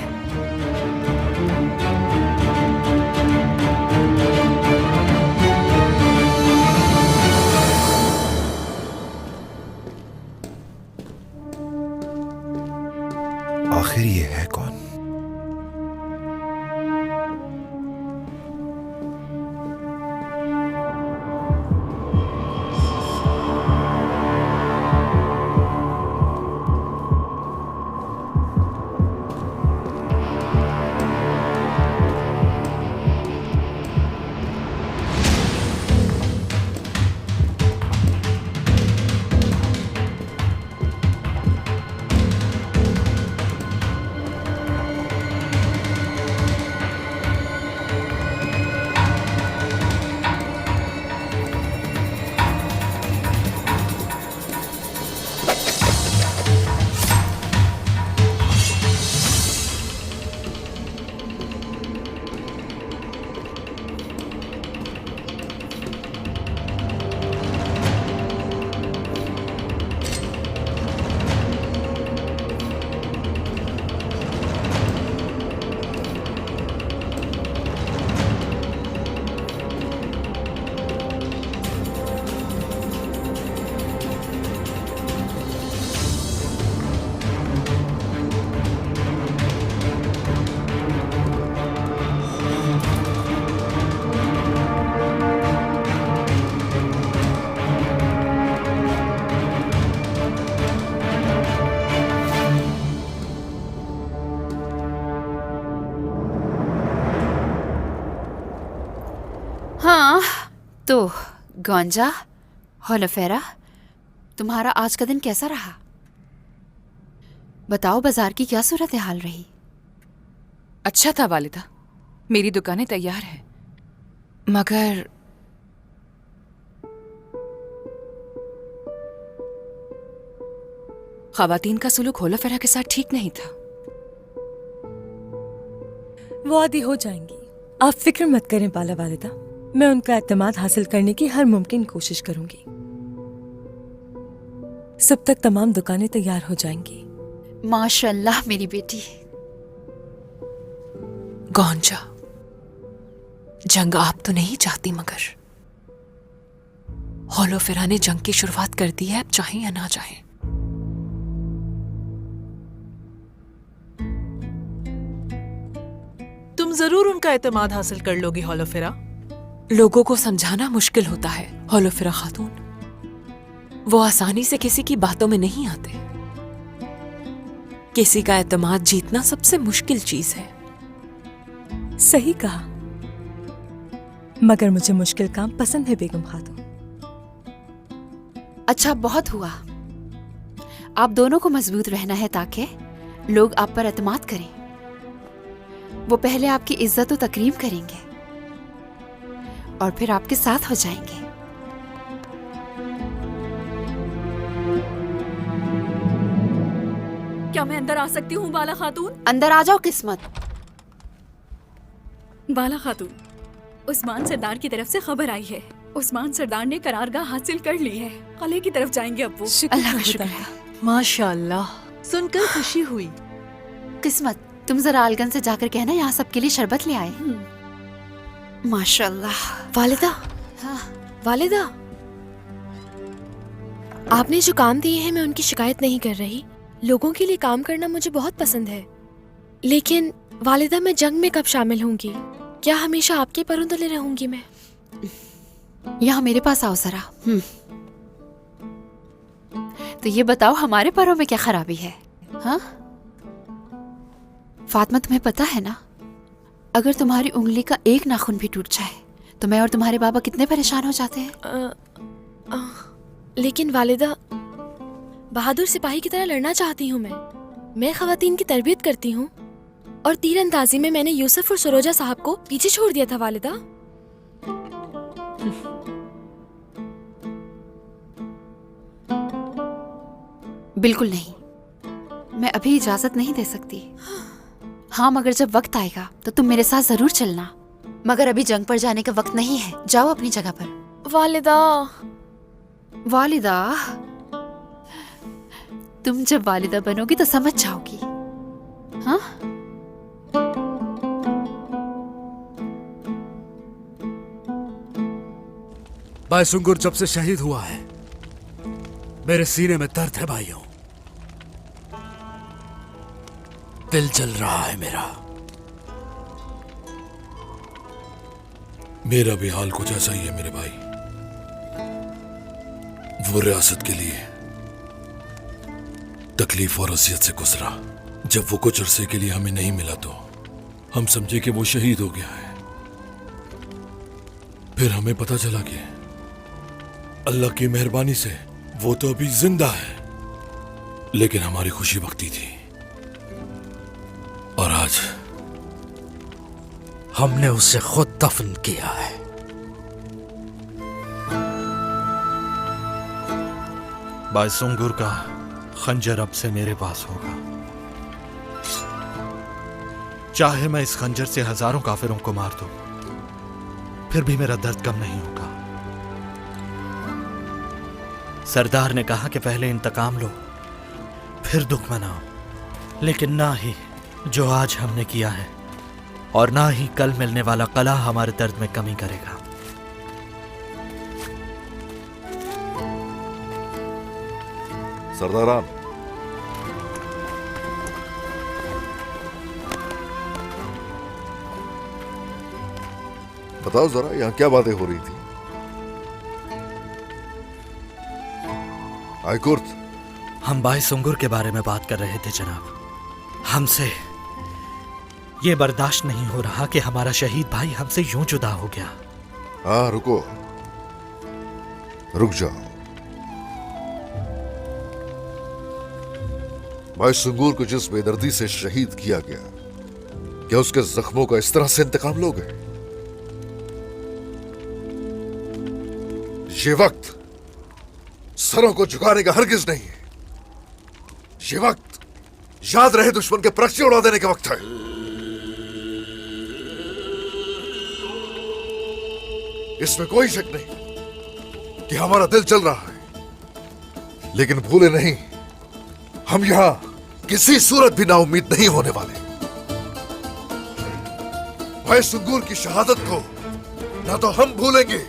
आखिर ये है कौन? हाँ, तो गौंजा, होलोफेरा, तुम्हारा आज का दिन कैसा रहा? बताओ, बाजार की क्या सूरत हाल रही? अच्छा था वालिदा, मेरी दुकानें तैयार हैं, मगर खवातीन का सुलूक होलोफेरा के साथ ठीक नहीं था। वो आदि हो जाएंगी, आप फिक्र मत करें बाला वालिदा। मैं उनका एतमाद हासिल करने की हर मुमकिन कोशिश करूंगी। सब तक तमाम दुकानें तैयार हो जाएंगी। माशाल्लाह मेरी बेटी। गौंजा, जंग आप तो नहीं चाहती, मगर होलोफेरा ने जंग की शुरुआत कर दी है, अब चाहे या ना चाहे। तुम जरूर उनका एतमाद हासिल कर लोगी होलोफेरा। लोगों को समझाना मुश्किल होता है होलोफेरा खातून, वो आसानी से किसी की बातों में नहीं आते। किसी का एतमाद जीतना सबसे मुश्किल चीज है। सही कहा, मगर मुझे मुश्किल काम पसंद है बेगम खातून। अच्छा, बहुत हुआ। आप दोनों को मजबूत रहना है ताकि लोग आप पर एतमाद करें। वो पहले आपकी इज्जत और तकरीम करेंगे और फिर आपके साथ हो जाएंगे। क्या मैं अंदर आ सकती हूँ बाला खातून? अंदर आ जाओ किस्मत। बाला खातून, उस्मान सरदार की तरफ से खबर आई है। उस्मान सरदार ने करारगाह हासिल कर ली है। किले की तरफ जाएंगे अब वो। अल्लाह का शुक्र है। माशाल्लाह, सुनकर खुशी हुई। किस्मत, तुम जरा आलगन से जाकर कहना यहाँ सबके लिए शरबत ले आए। माशाल्लाह। वालिदा, हाँ वालिदा, आपने जो काम दिए हैं मैं उनकी शिकायत नहीं कर रही। लोगों के लिए काम करना मुझे बहुत पसंद है, लेकिन वालिदा मैं जंग में कब शामिल होंगी? क्या हमेशा आपके परों तले रहूंगी मैं? यहाँ मेरे पास आओ जरा। तो ये बताओ, हमारे पैरों में क्या खराबी है? हाँ फातिमा, तुम्हें पता है ना, अगर तुम्हारी उंगली का एक नाखून भी टूट जाए तो मैं और तुम्हारे बाबा कितने परेशान हो जाते हैं। लेकिन वालिदा, बहादुर सिपाही की तरह लड़ना चाहती हूँ मैं खवातीन की तरबियत करती हूँ, और तीरंदाजी में मैंने यूसुफ और सरोजा साहब को पीछे छोड़ दिया था वालिदा। बिल्कुल नहीं, मैं अभी इजाजत नहीं दे सकती। हाँ, मगर जब वक्त आएगा तो तुम मेरे साथ जरूर चलना, मगर अभी जंग पर जाने का वक्त नहीं है। जाओ अपनी जगह पर। वालिदा, वालिदा, तुम जब वालिदा बनोगी तो समझ जाओगी। हाँ भाई सुंगुर जब से शहीद हुआ है, मेरे सीने में दर्द है भाइयों। दिल जल रहा है मेरा। मेरा भी हाल कुछ ऐसा ही है मेरे भाई। वो रियासत के लिए तकलीफ और असियत से गुजरा। जब वो कुछ अरसे के लिए हमें नहीं मिला तो हम समझे कि वो शहीद हो गया है। फिर हमें पता चला कि अल्लाह की मेहरबानी से वो तो अभी जिंदा है, लेकिन हमारी खुशी वक्ती थी। और आज हमने उसे खुद दफन किया है। बायसुंगुर का खंजर अब से मेरे पास होगा। चाहे मैं इस खंजर से हजारों काफिरों को मार दूं, फिर भी मेरा दर्द कम नहीं होगा। सरदार ने कहा कि पहले इंतकाम लो, फिर दुख मनाओ, लेकिन ना ही जो आज हमने किया है और ना ही कल मिलने वाला कला हमारे दर्द में कमी करेगा। सरदारान, बताओ जरा, यहाँ क्या बातें हो रही थी? आयकुर्त, हम बायसुंगुर के बारे में बात कर रहे थे जनाब। हमसे ये बर्दाश्त नहीं हो रहा कि हमारा शहीद भाई हमसे यूं जुदा हो गया। हाँ रुको, रुक जाओ। भाई सुंगूर को जिस बेदर्दी से शहीद किया गया, क्या उसके जख्मों का इस तरह से इंतकाम लोगे? ये वक्त सरों को झुकाने का हरगिज नहीं है। ये वक्त याद रहे दुश्मन के पर्चे उड़ा देने का वक्त है। इसमें कोई शक नहीं कि हमारा दिल चल रहा है, लेकिन भूले नहीं, हम यहां किसी सूरत भी नाउम्मीद नहीं होने वाले। भाई सुंगूर की शहादत को ना तो हम भूलेंगे,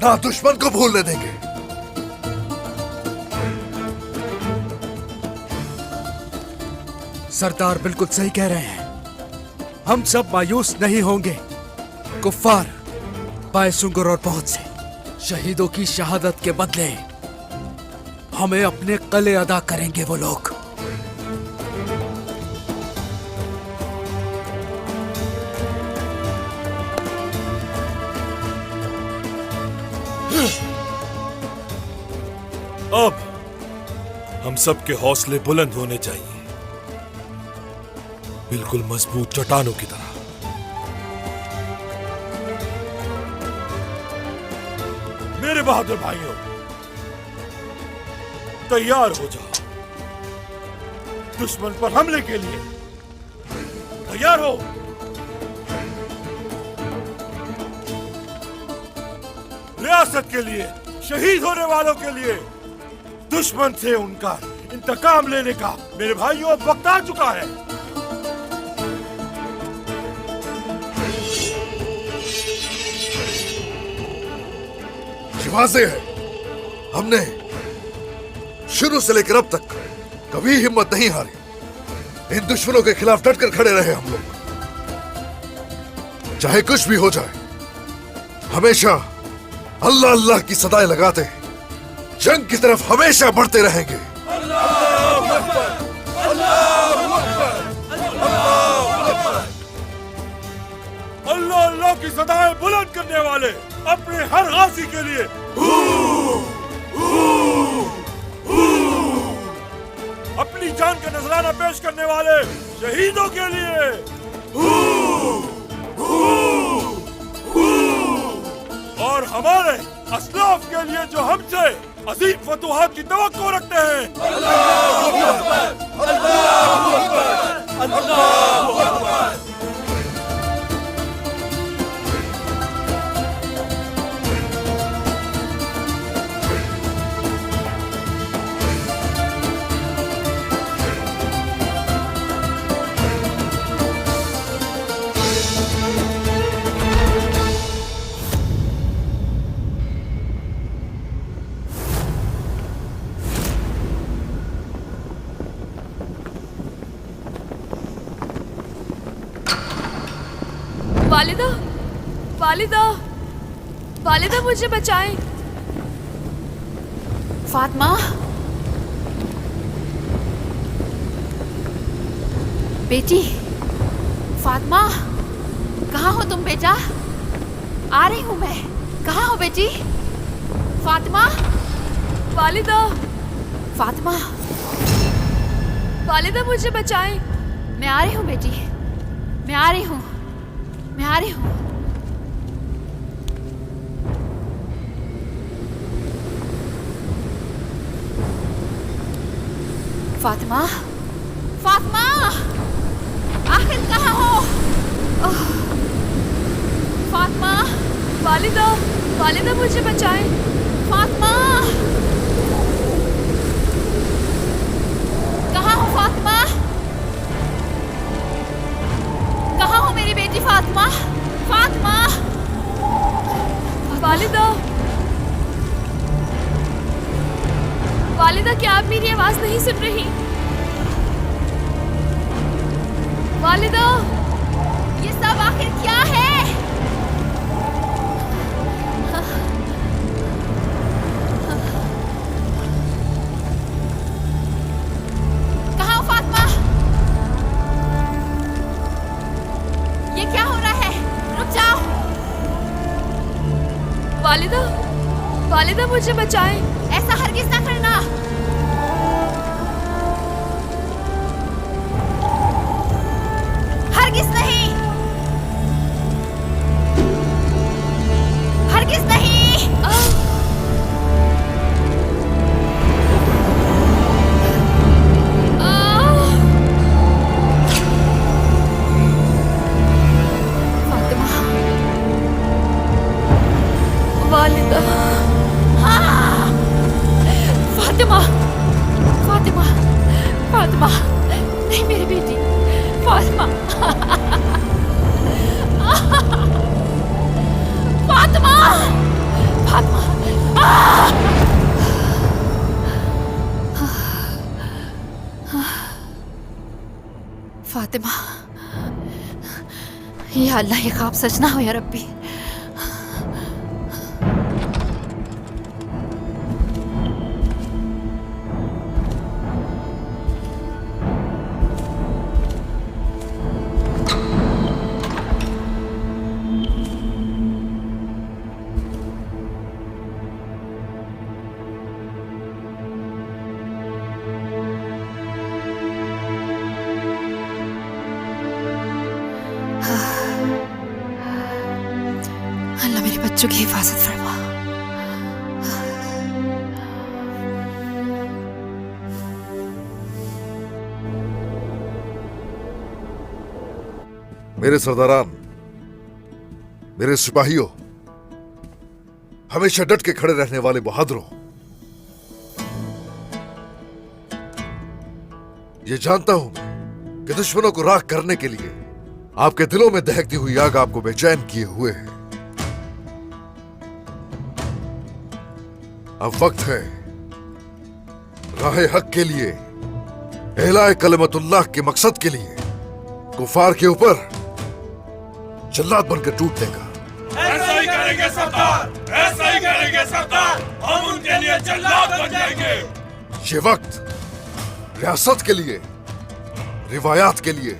ना दुश्मन को भूलने देंगे। सरदार बिल्कुल सही कह रहे हैं। हम सब मायूस नहीं होंगे। कुफ्फार बायसुंगुर और बहुत से शहीदों की शहादत के बदले हमें अपने कले अदा करेंगे वो लोग। अब हम सबके हौसले बुलंद होने चाहिए, बिल्कुल मजबूत चट्टानों की तरह। मेरे बहादुर भाइयों, तैयार हो जाओ दुश्मन पर हमले के लिए। तैयार हो। रियासत के लिए, शहीद होने वालों के लिए, दुश्मन से उनका इंतकाम लेने का मेरे भाइयों अब वक्त आ चुका है। वाज़ेह है, हमने शुरू से लेकर अब तक कभी हिम्मत नहीं हारी। इन दुश्मनों के खिलाफ डटकर खड़े रहे हम लोग। चाहे कुछ भी हो जाए, हमेशा अल्लाह अल्लाह की सदाएं लगाते जंग की तरफ हमेशा बढ़ते रहेंगे। अल्लाह अल्लाह की सदाएं बुलंद करने वाले, अपने हर गाजी के लिए अपनी जान का नजराना पेश करने वाले शहीदों के लिए और हमारे असलाफ के लिए जो हमसे अजीम फतूहात की तवक्को रखते हैं। अल्लाहू अकबर, अल्लाहू अकबर, अल्लाहू अकबर। वालिदा, वालिदा, वालिदा मुझे बचाएं। फातिमा, बेटी फातिमा, कहाँ हो तुम बेटा? आ रही हूँ मैं। कहाँ हो बेटी? फातिमा, वालिदा, फातिमा, वालिदा मुझे बचाएं। मैं आ रही हूँ बेटी, मैं आ रही हूँ, मैं आ रही हूँ। फातिमा, फातिमा, आखिर कहाँ हो? फातिमा, वालिदा, वालिदा मुझे बचाएं। फातिमा, कहाँ हो फातिमा? कहाँ हो मेरी बेटी फातिमा? फातिमा, वालिदा, वालिदा, क्या आप मेरी आवाज नहीं सुन रही? वालिदा, ये सब आखिर क्या है? कहाँ हो फातिमा? ये क्या हो रहा है? रुक जाओ। वालिदा, वालिदा मुझे बचाएं। ऐसा हरगिज ना करना। हरगिज नहीं, हरगिज नहीं। वालिदा, फातिमा, फातिमा, फातिमा, नहीं मेरी बेटी, फातिमा, फातिमा, फातिमा, फातिमा, या अल्लाह ये ख्वाब सच ना हो या रब्बी। अल्लाह मेरे बच्चों की हिफाजत फरमा। मेरे सरदारान, मेरे सिपाहियों, हमेशा डट के खड़े रहने वाले बहादुरों, ये जानता हूं कि दुश्मनों को राख करने के लिए आपके दिलों में दहकती हुई आग आपको बेचैन किए हुए है। अब वक्त है राहे हक के लिए, एलाए कलमतुल्लाह के मकसद के लिए कुफार के ऊपर जल्लाद बनकर टूटने का। ऐसा ही करेंगे सरदार, ऐसा ही करेंगे सरदार, हम उनके लिए जल्लाद बन जाएंगे। ये वक्त रियासत के लिए, रिवायात के लिए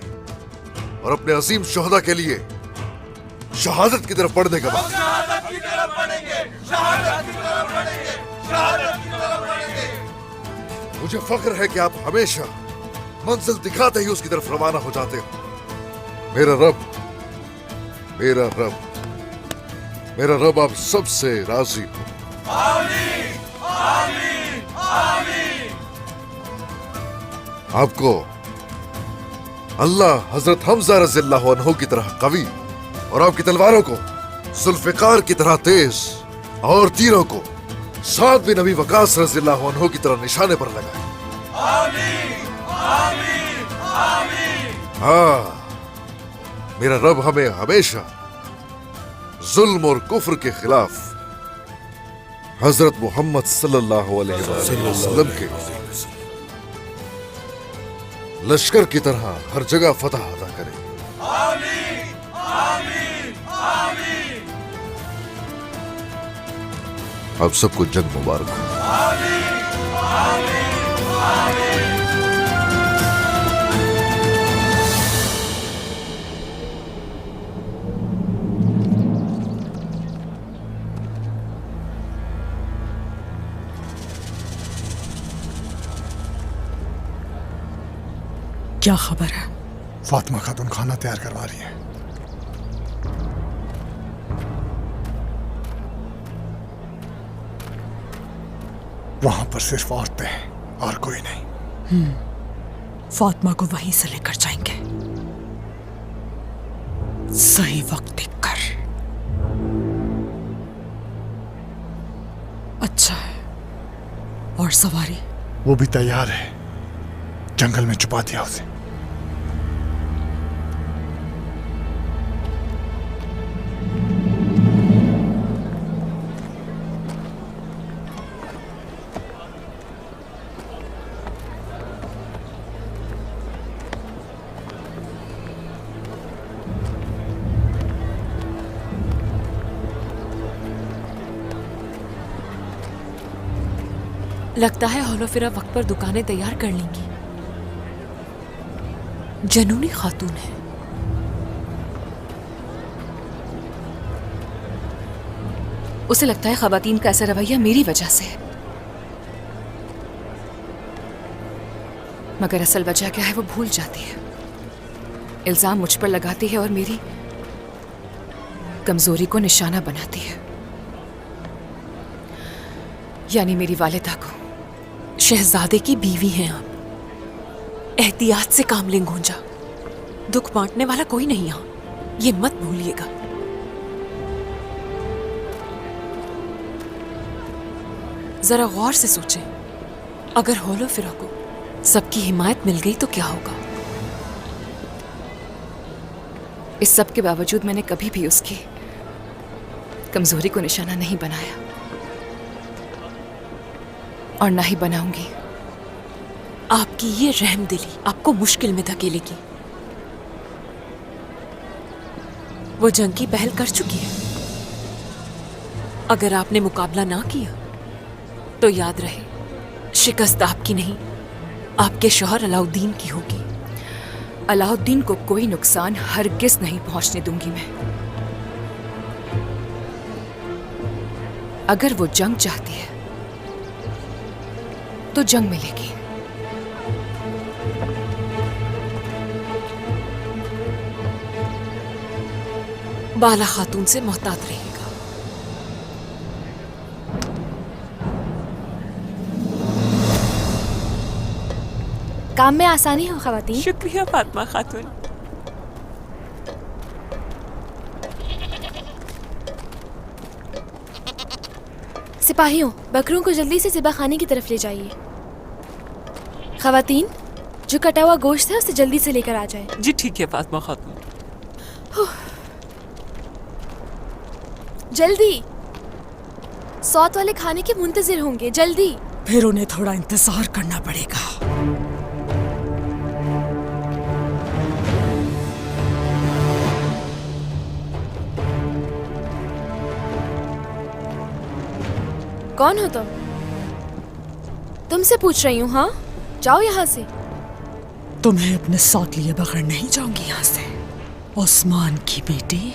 और अपने अजीम शोहदा के लिए शहादत की तरफ बढ़ने का वक्त। शहादत की तरफ बढ़ेंगे, शहादत की तरफ बढ़ेंगे, शहादत की तरफ बढ़ेंगे। मुझे फख्र है कि आप हमेशा मंजिल दिखाते ही उसकी तरफ रवाना हो जाते हो। मेरा रब, मेरा रब, मेरा रब आप सबसे राजी हो। आमीन, आमीन, आमीन। आपको अल्लाह हजरत हमजा रज़ियल्लाहु अन्हु की तरह कवी और आपकी तलवारों को जुल्फ़िकार की तरह तेज और तीरों को साद बिन नबी वकास रज़ियल्लाहु अन्हु की तरह निशाने पर लगाए। आमीन, आमीन, आमीन। हाँ, मेरा रब हमें हमेशा जुल्म और कुफ्र के खिलाफ हजरत मोहम्मद सल्लल्लाहु अलैहि वसल्लम के लश्कर की तरह हर जगह फतह अता करे। आमीन, आमीन, आमीन। आप सबको जंग मुबारक हो। आमीन, आमीन, आमीन। क्या खबर है? फातिमा खातून खाना तैयार करवा रही है। वहां पर सिर्फ औरतें हैं और कोई नहीं। फातिमा को वहीं से लेकर जाएंगे, सही वक्त देखकर। अच्छा है। और सवारी? वो भी तैयार है, जंगल में छुपा दिया उसे। लगता है होलोफिरा वक्त पर दुकानें तैयार कर लेंगी। जनूनी खातून है। उसे लगता है खवातीन का ऐसा रवैया मेरी वजह से है, मगर असल वजह क्या है वो भूल जाती है। इल्जाम मुझ पर लगाती है और मेरी कमजोरी को निशाना बनाती है। यानी मेरी वालिदा को, शहजादे की बीवी हैं आप। एहतियात से काम लें गुंजा, दुख बांटने वाला कोई नहीं यहां, ये मत भूलिएगा। जरा गौर से सोचें, अगर होलो फिरो को सबकी हिमायत मिल गई तो क्या होगा। इस सब के बावजूद मैंने कभी भी उसकी कमजोरी को निशाना नहीं बनाया और ना ही बनाऊंगी। आपकी ये रहमदिली आपको मुश्किल में धकेलेगी। वो जंग की पहल कर चुकी है। अगर आपने मुकाबला ना किया तो याद रहे, शिकस्त आपकी नहीं, आपके शौहर अलाउद्दीन की होगी। अलाउद्दीन को कोई नुकसान हरगिज नहीं पहुंचने दूंगी मैं। अगर वो जंग चाहती है तो जंग मिलेगी। बाला खातून से मोहतात रहेगा। काम में आसानी हो खवातीन। शुक्रिया फातिमा खातून। सिपाहियों, बकरों को जल्दी से ज़िबा खाने की तरफ ले जाइए। खवातीन, जो कटा हुआ गोश्त है उसे जल्दी से लेकर आ जाए। जी ठीक है फातिमा खातून। जल्दी, सौत वाले खाने के मुंतजिर होंगे, जल्दी। फिर उन्हें थोड़ा इंतजार करना पड़ेगा। कौन हो तुम? तुमसे पूछ रही हूँ। हाँ, जाओ यहाँ से। तुम्हें अपने साथ लिए बगैर नहीं जाऊंगी यहाँ से। उस्मान की बेटी